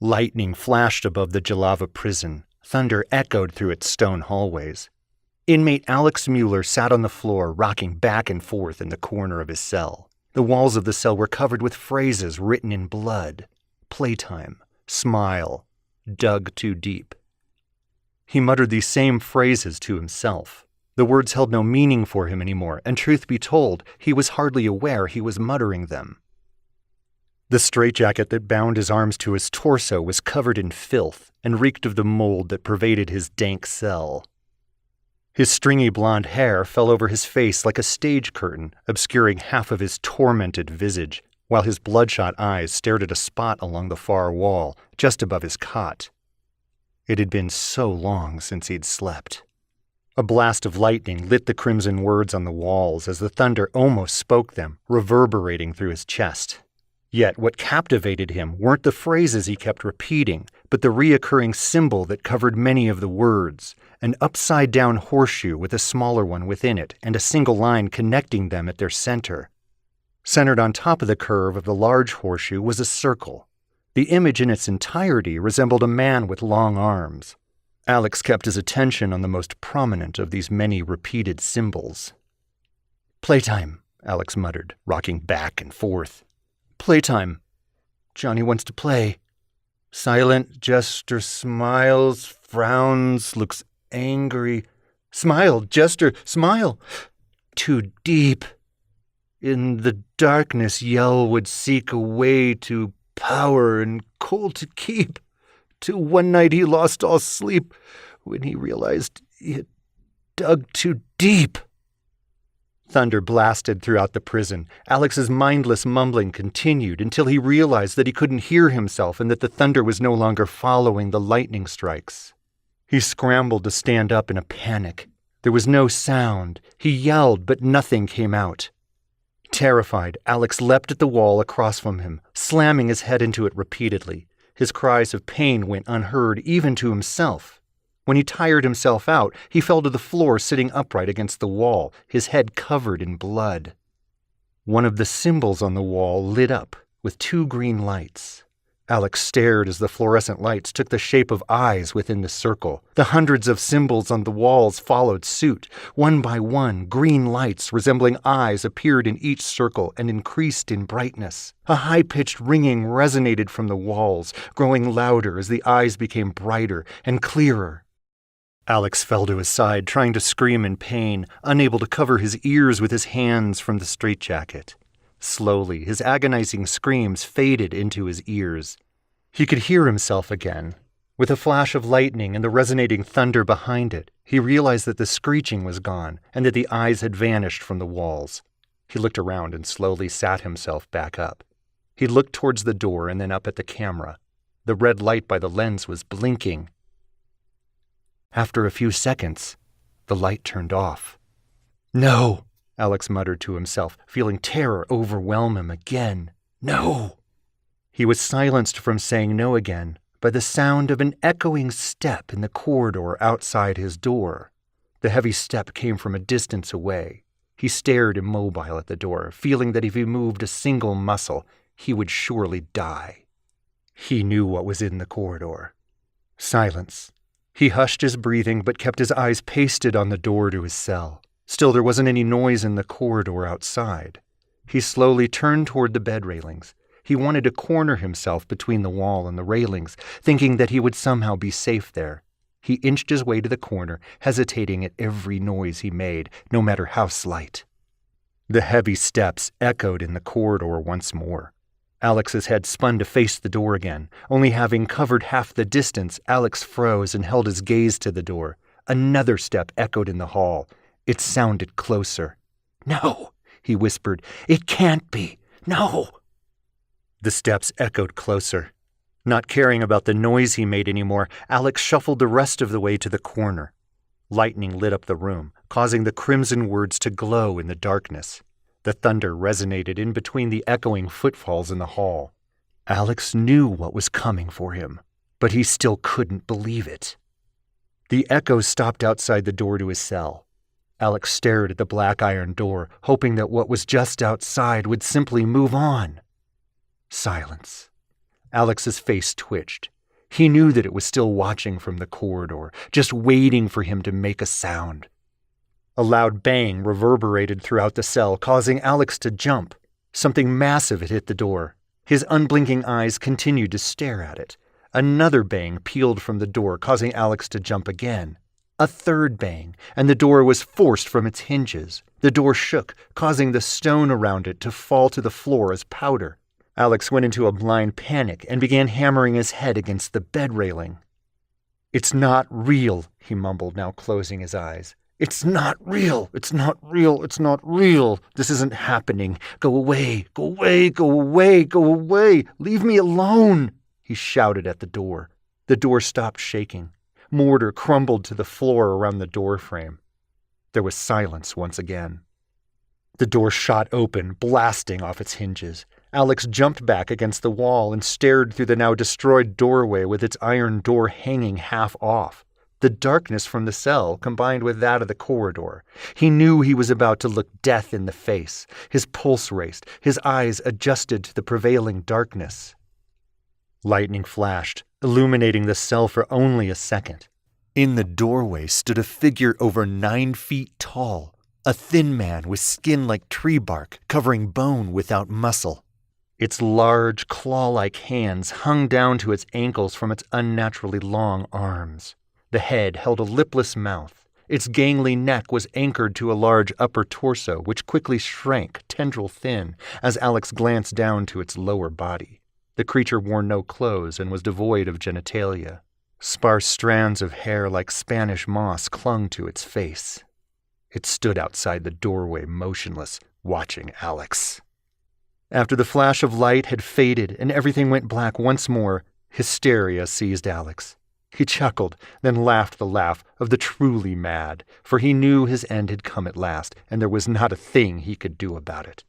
Lightning flashed above the Jalava prison. Thunder echoed through its stone hallways. Inmate Alex Mueller sat on the floor, rocking back and forth in the corner of his cell. The walls of the cell were covered with phrases written in blood. Playtime, smile, dug too deep. He muttered these same phrases to himself. The words held no meaning for him anymore, and truth be told, he was hardly aware he was muttering them. The straitjacket that bound his arms to his torso was covered in filth and reeked of the mold that pervaded his dank cell. His stringy blonde hair fell over his face like a stage curtain, obscuring half of his tormented visage, while his bloodshot eyes stared at a spot along the far wall, just above his cot. It had been so long since he'd slept. A blast of lightning lit the crimson words on the walls as the thunder almost spoke them, reverberating through his chest. Yet what captivated him weren't the phrases he kept repeating, but the reoccurring symbol that covered many of the words, an upside-down horseshoe with a smaller one within it and a single line connecting them at their center. Centered on top of the curve of the large horseshoe was a circle. The image in its entirety resembled a man with long arms. Alex kept his attention on the most prominent of these many repeated symbols. "Playtime," Alex muttered, rocking back and forth. "Playtime. Johnny wants to play. Silent Jester smiles, frowns, looks angry. Smile, Jester, smile. Too deep. In the darkness, Yell would seek a way to power and cold to keep, till one night he lost all sleep when he realized he had dug too deep." Thunder blasted throughout the prison. Alex's mindless mumbling continued until he realized that he couldn't hear himself and that the thunder was no longer following the lightning strikes. He scrambled to stand up in a panic. There was no sound. He yelled, but nothing came out. Terrified, Alex leapt at the wall across from him, slamming his head into it repeatedly. His cries of pain went unheard even to himself. When he tired himself out, he fell to the floor sitting upright against the wall, his head covered in blood. One of the symbols on the wall lit up with 2 green lights. Alex stared as the fluorescent lights took the shape of eyes within the circle. The hundreds of symbols on the walls followed suit. One by one, green lights resembling eyes appeared in each circle and increased in brightness. A high-pitched ringing resonated from the walls, growing louder as the eyes became brighter and clearer. Alex fell to his side, trying to scream in pain, unable to cover his ears with his hands from the straitjacket. Slowly, his agonizing screams faded into his ears. He could hear himself again. With a flash of lightning and the resonating thunder behind it, he realized that the screeching was gone and that the eyes had vanished from the walls. He looked around and slowly sat himself back up. He looked towards the door and then up at the camera. The red light by the lens was blinking. After a few seconds, the light turned off. "No!" Alex muttered to himself, feeling terror overwhelm him again. "No!" He was silenced from saying no again by the sound of an echoing step in the corridor outside his door. The heavy step came from a distance away. He stared immobile at the door, feeling that if he moved a single muscle, he would surely die. He knew what was in the corridor. Silence. He hushed his breathing but kept his eyes pasted on the door to his cell. Still, there wasn't any noise in the corridor outside. He slowly turned toward the bed railings. He wanted to corner himself between the wall and the railings, thinking that he would somehow be safe there. He inched his way to the corner, hesitating at every noise he made, no matter how slight. The heavy steps echoed in the corridor once more. Alex's head spun to face the door again. Only having covered half the distance, Alex froze and held his gaze to the door. Another step echoed in the hall. It sounded closer. "No," he whispered. "It can't be. No." The steps echoed closer. Not caring about the noise he made anymore, Alex shuffled the rest of the way to the corner. Lightning lit up the room, causing the crimson words to glow in the darkness. The thunder resonated in between the echoing footfalls in the hall. Alex knew what was coming for him, but he still couldn't believe it. The echoes stopped outside the door to his cell. Alex stared at the black iron door, hoping that what was just outside would simply move on. Silence. Alex's face twitched. He knew that it was still watching from the corridor, just waiting for him to make a sound. A loud bang reverberated throughout the cell, causing Alex to jump. Something massive had hit the door. His unblinking eyes continued to stare at it. Another bang pealed from the door, causing Alex to jump again. A third bang, and the door was forced from its hinges. The door shook, causing the stone around it to fall to the floor as powder. Alex went into a blind panic and began hammering his head against the bed railing. "It's not real," he mumbled, now closing his eyes. "It's not real. It's not real. It's not real. This isn't happening. Go away. Go away. Go away. Go away. Leave me alone," he shouted at the door. The door stopped shaking. Mortar crumbled to the floor around the doorframe. There was silence once again. The door shot open, blasting off its hinges. Alex jumped back against the wall and stared through the now destroyed doorway with its iron door hanging half off. The darkness from the cell combined with that of the corridor. He knew he was about to look death in the face. His pulse raced, his eyes adjusted to the prevailing darkness. Lightning flashed, illuminating the cell for only a second. In the doorway stood a figure over 9 feet tall, a thin man with skin like tree bark, covering bone without muscle. Its large, claw-like hands hung down to its ankles from its unnaturally long arms. The head held a lipless mouth. Its gangly neck was anchored to a large upper torso, which quickly shrank, tendril thin, as Alex glanced down to its lower body. The creature wore no clothes and was devoid of genitalia. Sparse strands of hair like Spanish moss clung to its face. It stood outside the doorway, motionless, watching Alex. After the flash of light had faded and everything went black once more, hysteria seized Alex. He chuckled, then laughed the laugh of the truly mad, for he knew his end had come at last, and there was not a thing he could do about it.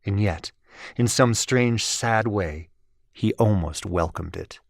And yet, in some strange, sad way, he almost welcomed it.